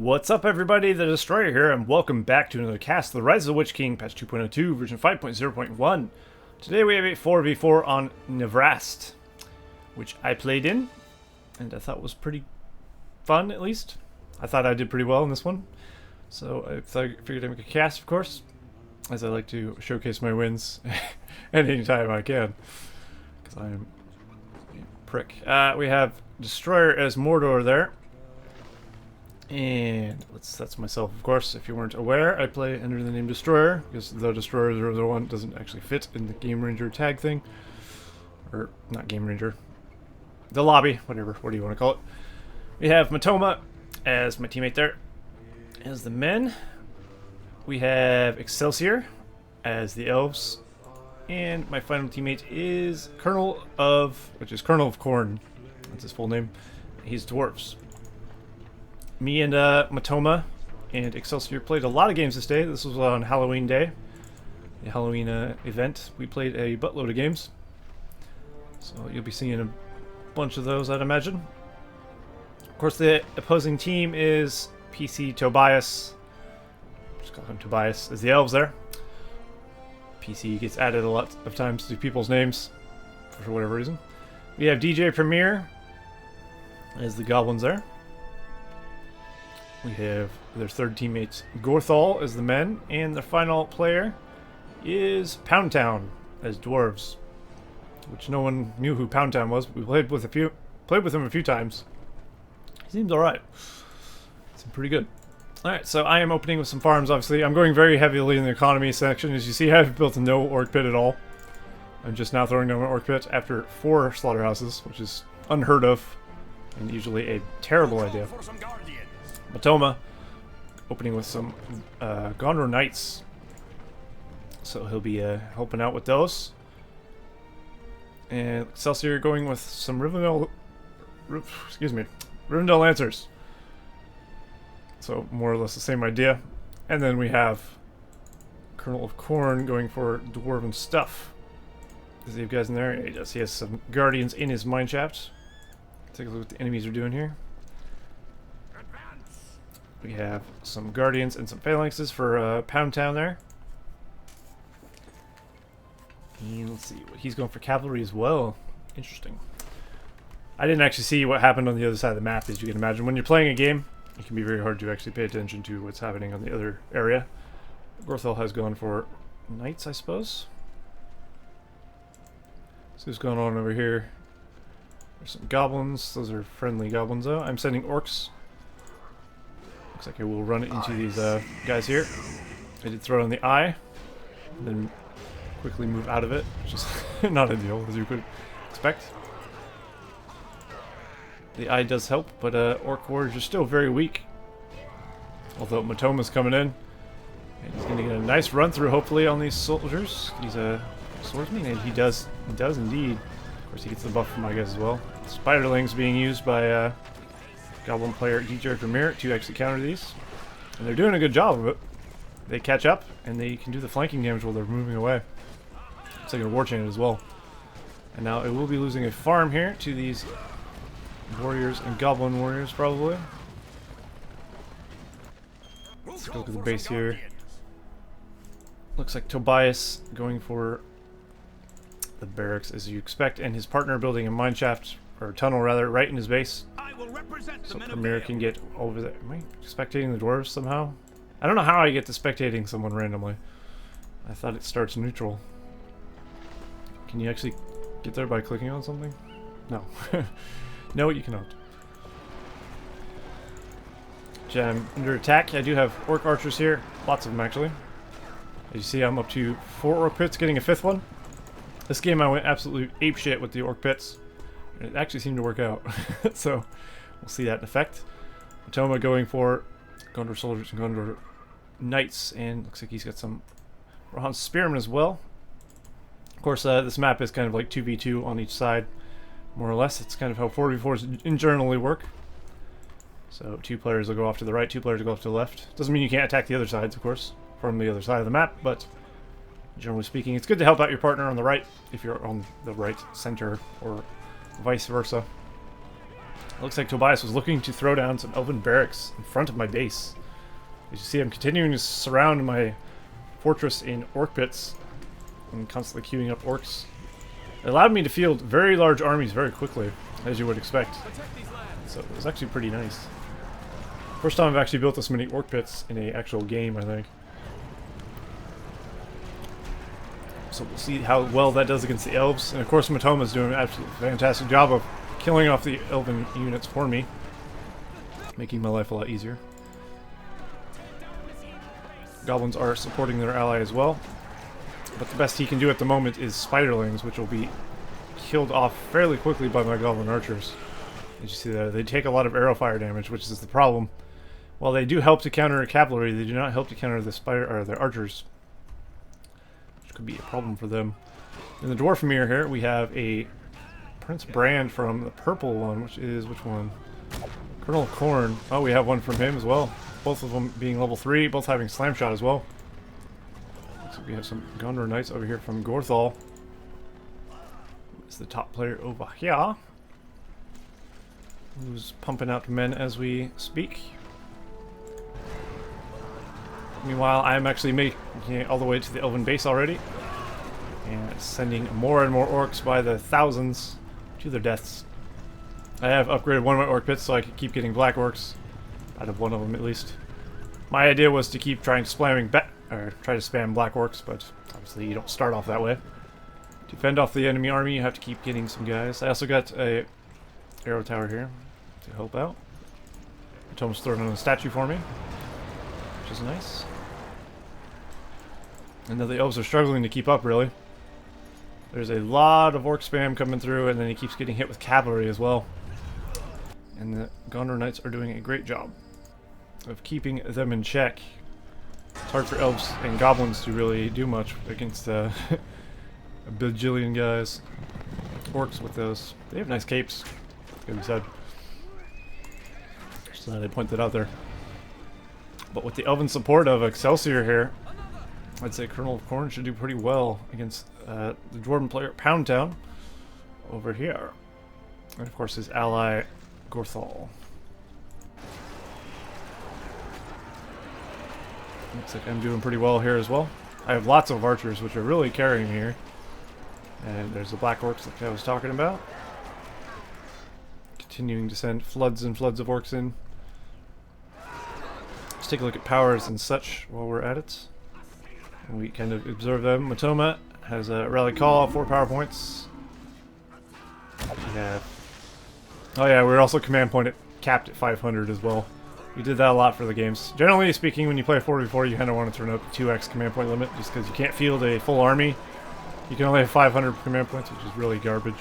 What's up, everybody? The Destroyer here, and welcome back to another cast of the Rise of the Witch King, patch 2.02, version 5.0.1. Today we have a 4v4 on Nevrast, which I played in, and I thought was pretty fun, at least. I thought I did pretty well in this one, so I figured I'd make a cast, of course, as I like to showcase my wins at any time I can, because I am a prick. We have Destroyer as Mordor there. And that's myself, of course. If you weren't aware, I play under the name Destroyer, because the Destroyer 001 doesn't actually fit in the Game Ranger tag thing. Or, not Game Ranger. The lobby, whatever. What do you want to call it? We have Motoma as my teammate there. As the men, we have Excelsior as the Elves. And my final teammate is Colonel of Corn. That's his full name. He's Dwarves. Me and Motoma and Excelsior played a lot of games this day. This was on Halloween Day, the Halloween event. We played a buttload of games, so you'll be seeing a bunch of those, I'd imagine. Of course, the opposing team is pc-Tobias. Just call him Tobias, as the Elves there. PC gets added a lot of times to people's names for whatever reason. We have DJ Premier as the Goblins there. We have their third teammates, Gorthol as the men, and the final player is PoundTown as Dwarves, which no one knew who PoundTown was. We played with him a few times. He seems all right. Seems pretty good. All right, so I am opening with some farms. Obviously, I'm going very heavily in the economy section. As you see, I've built no orc pit at all. I'm just now throwing down an orc pit after 4 slaughterhouses, which is unheard of and usually a terrible idea. Motoma opening with some Gondor Knights, so he'll be helping out with those. And Excelsior going with some Rivendell Lancers. So more or less the same idea. And then we have Colonel of Corn going for Dwarven stuff. Does he have guys in there? Yeah, he does. He has some Guardians in his mineshaft. Take a look at what the enemies are doing here. We have some Guardians and some Phalanxes for PoundTown there. And let's see, he's going for Cavalry as well. Interesting. I didn't actually see what happened on the other side of the map, as you can imagine. When you're playing a game, it can be very hard to actually pay attention to what's happening on the other area. Gorthol has gone for Knights, I suppose. So what's going on over here? There's some Goblins. Those are friendly Goblins, though. I'm sending Orcs. Looks like I will run into these guys here. I did throw it on the eye, and then quickly move out of it, which is not ideal, as you could expect. The eye does help, but Orc Warriors are still very weak. Although Motoma's coming in, and he's going to get a nice run through, hopefully, on these soldiers. He's a swordsman, and he does indeed. Of course, he gets the buff from my guys as well. Spiderlings being used by Goblin player DJ Premier to actually counter these, and they're doing a good job of it. They catch up and they can do the flanking damage while they're moving away. It's like a war chain as well. And now it will be losing a farm here to these warriors and Goblin warriors probably. Let's go look at the base here. Looks like Tobias going for the barracks as you expect, and his partner building a mineshaft, or a tunnel rather, right in his base. So Premier can get over there. Am I spectating the Dwarves somehow? I don't know how I get to spectating someone randomly. I thought it starts neutral. Can you actually get there by clicking on something? No. No, you cannot. I'm under attack. I do have Orc Archers here. Lots of them, actually. As you see, I'm up to 4 Orc Pits, getting a 5th one. This game I went absolute apeshit with the Orc Pits. It actually seemed to work out. So, we'll see that in effect. Motoma going for Gondor Soldiers and Gondor Knights, and looks like he's got some Rohan Spearmen as well. Of course, this map is kind of like 2v2 on each side, more or less. It's kind of how 4v4s in generally work. So, 2 players will go off to the right, 2 players will go off to the left. Doesn't mean you can't attack the other sides, of course, from the other side of the map, but generally speaking, it's good to help out your partner on the right if you're on the right center, or vice versa. It looks like Tobias was looking to throw down some elven barracks in front of my base. As you see, I'm continuing to surround my fortress in orc pits and constantly queuing up orcs. It allowed me to field very large armies very quickly, as you would expect. So it was actually pretty nice. First time I've actually built this many orc pits in an actual game, I think. So we'll see how well that does against the elves. And of course Motoma's doing an absolutely fantastic job of killing off the elven units for me, making my life a lot easier. Goblins are supporting their ally as well. But the best he can do at the moment is spiderlings, which will be killed off fairly quickly by my goblin archers. As you see there, they take a lot of arrow fire damage, which is the problem. While they do help to counter cavalry, they do not help to counter the the archers, which could be a problem for them. In the dwarf mirror here, we have a Prince Brand from the purple one, which is which one? Colonel Corn. Oh, we have one from him as well. Both of them being level 3, both having slam shot as well. So we have some Gondor Knights over here from Gorthol. It's the top player over here, who's pumping out men as we speak. Meanwhile, I'm actually making it all the way to the elven base already, and sending more and more orcs by the thousands to their deaths. I have upgraded one of my orc pits so I can keep getting black orcs out of one of them at least. My idea was to keep trying spamming try to spam black orcs, but obviously you don't start off that way. To fend off the enemy army, you have to keep getting some guys. I also got a arrow tower here to help out. Motoma's throwing on a statue for me, which is nice. And now the elves are struggling to keep up, really. There's a lot of orc spam coming through, and then he keeps getting hit with cavalry as well. And the Gondor Knights are doing a great job of keeping them in check. It's hard for elves and goblins to really do much against a bajillion guys. Orcs with those. They have nice capes, like we said. Just thought I'd point that out there. But with the elven support of Excelsior here, I'd say Colonel Corn should do pretty well against the dwarven player PoundTown over here. And of course his ally Gorthol. Looks like I'm doing pretty well here as well. I have lots of archers, which are really carrying me here. And there's the black orcs like I was talking about. Continuing to send floods and floods of orcs in. Let's take a look at powers and such while we're at it. And we kind of observe them. Motoma has a rally call, 4 power points. We have... Oh yeah, we're also command point capped at 500 as well. We did that a lot for the games. Generally speaking, when you play 4v4, you kind of want to turn up the 2x command point limit, just because you can't field a full army. You can only have 500 command points, which is really garbage.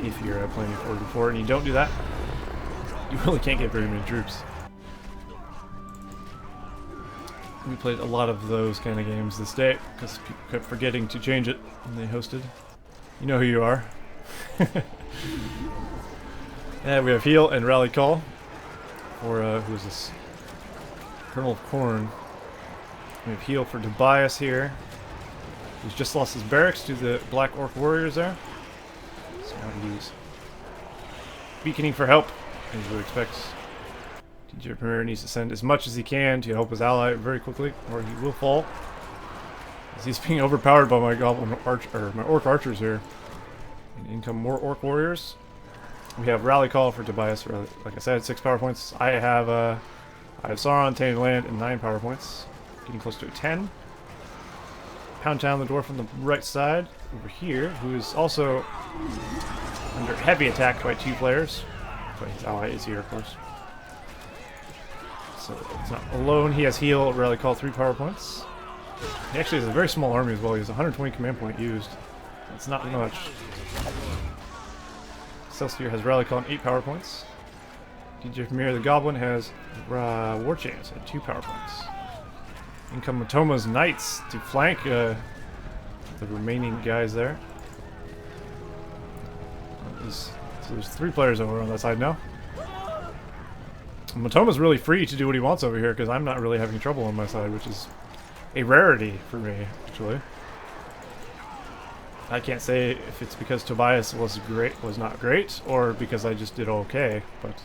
If you're playing 4v4 and you don't do that, you really can't get very many troops. We played a lot of those kind of games this day, because people kept forgetting to change it when they hosted. You know who you are. And we have heal and rally call. Or, who is this? Colonel of Corn. We have heal for Tobias here. He's just lost his barracks to the Black Orc Warriors there. So now he's beaconing for help, as you would expect. DJ Premier needs to send as much as he can to help his ally very quickly, or he will fall. As he's being overpowered by my goblin my orc archers here. And in come more orc warriors. We have rally call for Tobias. Like I said, 6 power points. I have Sauron, Tainted Land, and 9 power points, getting close to a 10. PoundTown, the dwarf on the right side over here, who is also under heavy attack by 2 players. But his ally is here, of course. So it's not alone. He has heal, rally call, 3 power points. He actually has a very small army as well. He has 120 command point used. That's not much. Excelsior has rally call and 8 power points. DJ Premier the Goblin has War Chance at 2 power points. In come Motoma's Knights to flank the remaining guys there. So there's 3 players over on that side now. Motoma's really free to do what he wants over here because I'm not really having trouble on my side, which is a rarity for me, actually. I can't say if it's because Tobias was not great, or because I just did okay, but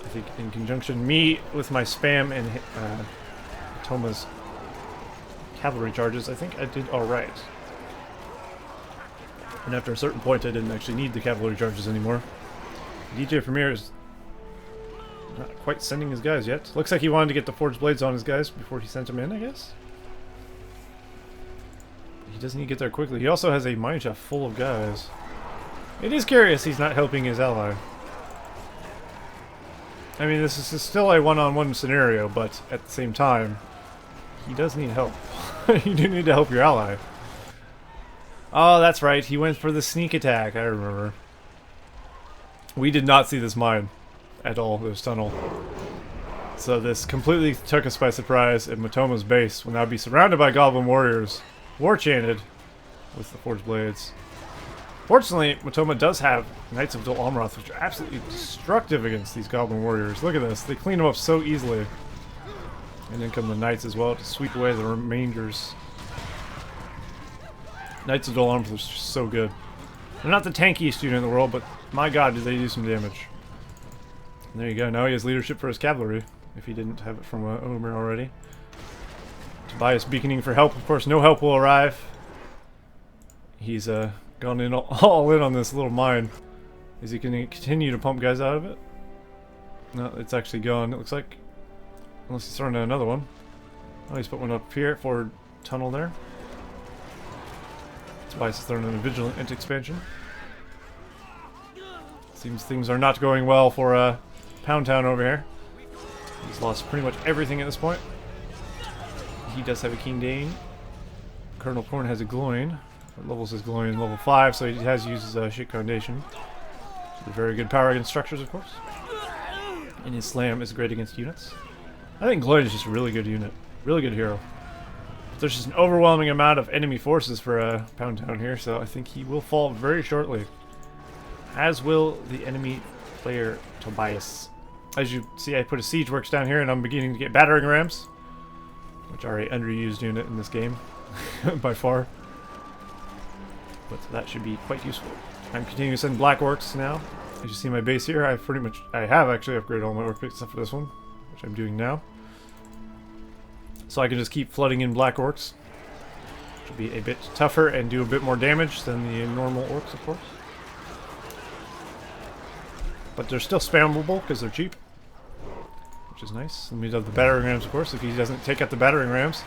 I think in conjunction, me with my spam and Motoma's cavalry charges, I think I did alright. And after a certain point, I didn't actually need the cavalry charges anymore. DJ Premier is not quite sending his guys yet. Looks like he wanted to get the forged blades on his guys before he sent them in, I guess. He does need to get there quickly. He also has a mine shaft full of guys. It is curious he's not helping his ally. I mean, this is still a one-on-one scenario, but at the same time, he does need help. You do need to help your ally. Oh, that's right. He went for the sneak attack. I remember. We did not see this mine at all, this tunnel. So this completely took us by surprise, and Motoma's base will now be surrounded by Goblin warriors, war-chanted with the Forged Blades. Fortunately, Motoma does have Knights of Dol Amroth, which are absolutely destructive against these Goblin warriors. Look at this. They clean them up so easily. And then come the Knights as well to sweep away the remainders. Knights of Dol Amroth are just so good. They're not the tankiest unit in the world, but my god, did they do some damage. And there you go. Now he has leadership for his cavalry, if he didn't have it from Omer already. Tobias beaconing for help. Of course, no help will arrive. He's gone in all in on this little mine. Is he going to continue to pump guys out of it? No, it's actually gone. It looks like, unless he's throwing in another one. Oh, he's put one up here for tunnel there. Tobias is throwing in a vigilant expansion. Seems things are not going well for PoundTown over here. He's lost pretty much everything at this point. He does have a King Dane. Colonel Korn has a Gloin. What levels his Gloin? Level 5, so he has used his Shit Foundation. So very good power against structures, of course. And his Slam is great against units. I think Gloin is just a really good unit. Really good hero. But there's just an overwhelming amount of enemy forces for PoundTown here, so I think he will fall very shortly. As will the enemy player Tobias. As you see, I put a siege works down here, and I'm beginning to get battering rams, which are a underused unit in this game, by far. But that should be quite useful. I'm continuing to send black orcs now. As you see my base here, I have actually upgraded all my orc picks except for this one, which I'm doing now. So I can just keep flooding in black orcs, which will be a bit tougher and do a bit more damage than the normal orcs, of course. But they're still spammable because they're cheap, which is nice. And we have the battering rams, of course. If he doesn't take out the battering rams,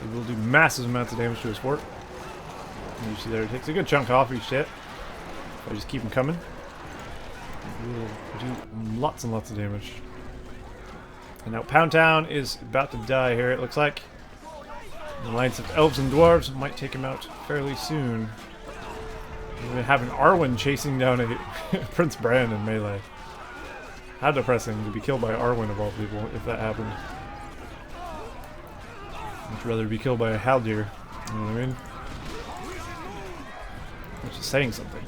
he will do massive amounts of damage to his fort. And you see there, it takes a good chunk off each hit. If I just keep them coming, it will do lots and lots of damage. And now PoundTown is about to die here, it looks like. The alliance of Elves and Dwarves might take him out fairly soon. We have an Arwen chasing down a Prince Bran in melee. How depressing to be killed by Arwen of all people, if that happened. I'd rather be killed by a Haldir, you know what I mean? Which is saying something.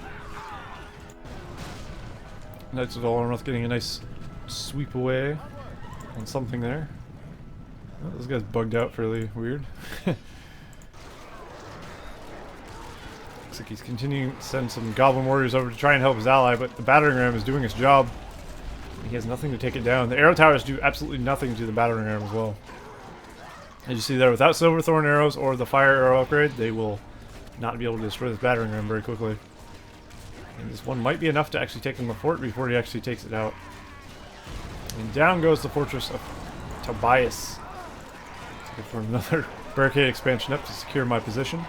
Knights of Dol Amroth getting a nice sweep away on something there. Oh, this guy's bugged out fairly weird. Looks like he's continuing to send some Goblin warriors over to try and help his ally, but the battering ram is doing its job. He has nothing to take it down. The arrow towers do absolutely nothing to the battering ram as well. As you see there, without Silverthorn arrows or the fire arrow upgrade, they will not be able to destroy this battering ram very quickly. And this one might be enough to actually take him the fort before he actually takes it out. And down goes the fortress of Tobias. Let's go for another barricade expansion up to secure my position.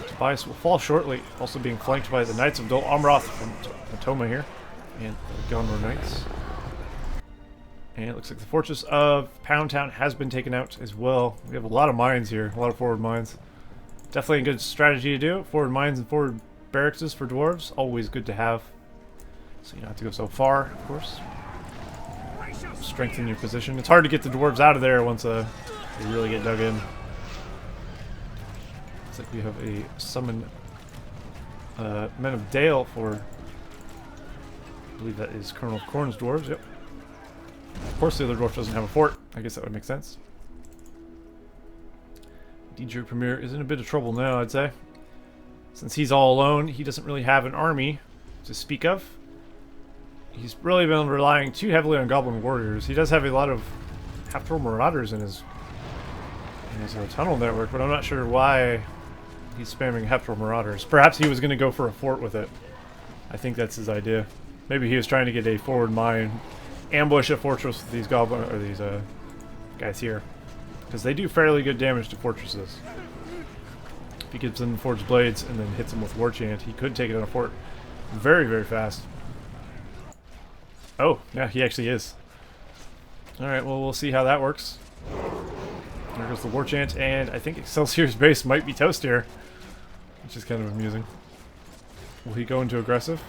Tobias will fall shortly, also being flanked by the Knights of Dol Amroth from Motoma here, and the Gondor Knights. And it looks like the fortress of PoundTown has been taken out as well. We have a lot of mines here, a lot of forward mines. Definitely a good strategy to do. Forward mines and forward barracks for dwarves, always good to have. So you don't have to go so far, of course. Strengthen your position. It's hard to get the dwarves out of there once they really get dug in. Looks like we have a summoned Men of Dale for, I believe that is Colonel Korn's dwarves, yep. Of course the other dwarf doesn't have a fort. I guess that would make sense. DJ Premier is in a bit of trouble now, I'd say. Since he's all alone, he doesn't really have an army to speak of. He's really been relying too heavily on Goblin Warriors. He does have a lot of half-troll Marauders in his tunnel network, but I'm not sure why he's spamming half-troll Marauders. Perhaps he was going to go for a fort with it. I think that's his idea. Maybe he was trying to get a forward mine, ambush a fortress with these goblin or these guys here, because they do fairly good damage to fortresses. If he gets them Forged Blades and then hits them with War Chant, he could take it on a fort very, very fast. Oh, yeah, he actually is. Alright, well, we'll see how that works. There goes the War Chant, and I think Excelsior's base might be toast here, which is kind of amusing. Will he go into aggressive?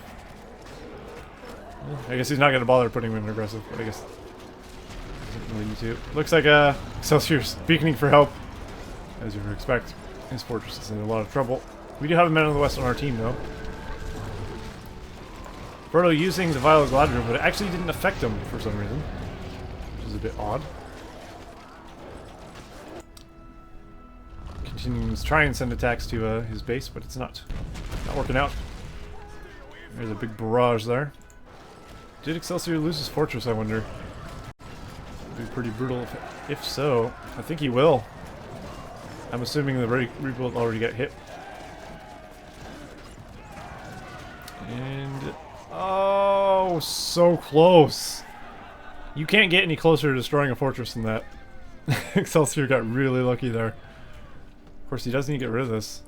Well, I guess he's not going to bother putting him in aggressive, but I guess he doesn't really need to. Looks like Excelsior's beaconing for help, as you would expect. His fortress is in a lot of trouble. We do have a Man of the West on our team, though. Frodo using the Vial of Galadriel, but it actually didn't affect him for some reason, which is a bit odd. Continuing to try and send attacks to his base, but it's not working out. There's a big barrage there. Did Excelsior lose his fortress, I wonder? It'd be pretty brutal if so. I think he will. I'm assuming the rebuild already got hit. And... oh, so close. You can't get any closer to destroying a fortress than that. Excelsior got really lucky there. Of course, he does need to get rid of this.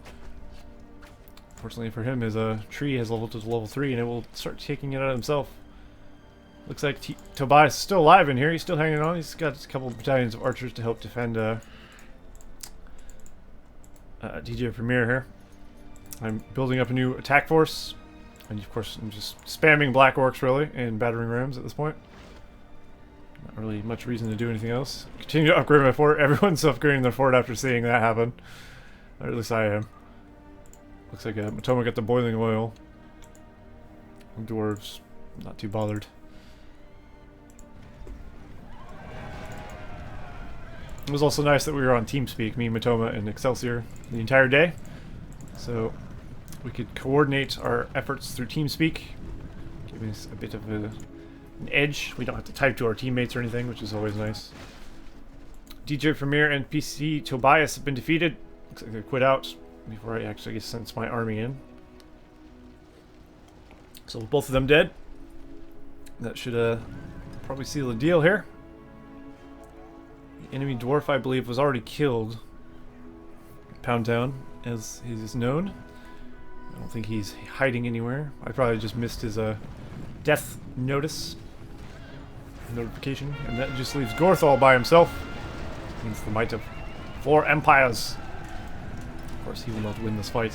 Fortunately for him, his tree has leveled to level 3, and it will start taking it out himself. Looks like Tobias is still alive in here. He's still hanging on. He's got a couple of battalions of archers to help defend DJ Premier here. I'm building up a new attack force. And of course, I'm just spamming Black Orcs, really, and battering rams at this point. Not really much reason to do anything else. Continue to upgrade my fort. Everyone's upgrading their fort after seeing that happen. Or at least I am. Looks like Motoma got the boiling oil. And Dwarves, not too bothered. It was also nice that we were on TeamSpeak, me, Motoma, and Excelsior, the entire day. So we could coordinate our efforts through TeamSpeak, giving us a bit of an edge. We don't have to type to our teammates or anything, which is always nice. DJ Premier and pc-Tobias have been defeated. Looks like they quit out before I actually sent my army in. So both of them dead. That should probably seal the deal here. The enemy dwarf, I believe, was already killed. PoundTown, as he is known. I don't think he's hiding anywhere. I probably just missed his death notification, and that just leaves Gorthol by himself against the might of 4 empires. Of course, he will not win this fight.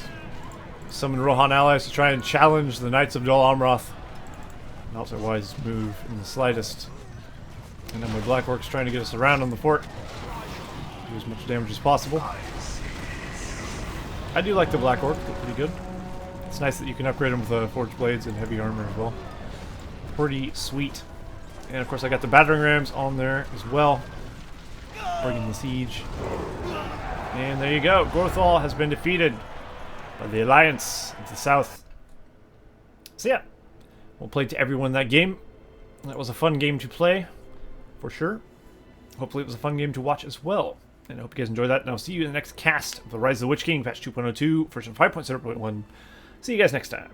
Summon Rohan allies to try and challenge the Knights of Dol Amroth. Not a wise move in the slightest. And then my Black Orcs trying to get us around on the fort. Do as much damage as possible. I do like the Black Orc, they're pretty good. It's nice that you can upgrade them with Forged Blades and heavy armor as well. Pretty sweet. And of course I got the battering rams on there as well, bringing the siege. And there you go, Gorthol has been defeated by the Alliance of the South. So yeah, we'll play to everyone that game. That was a fun game to play, for sure. Hopefully it was a fun game to watch as well. And I hope you guys enjoyed that. And I'll see you in the next cast of the Rise of the Witch King, patch 2.02, version 5.0.1. See you guys next time.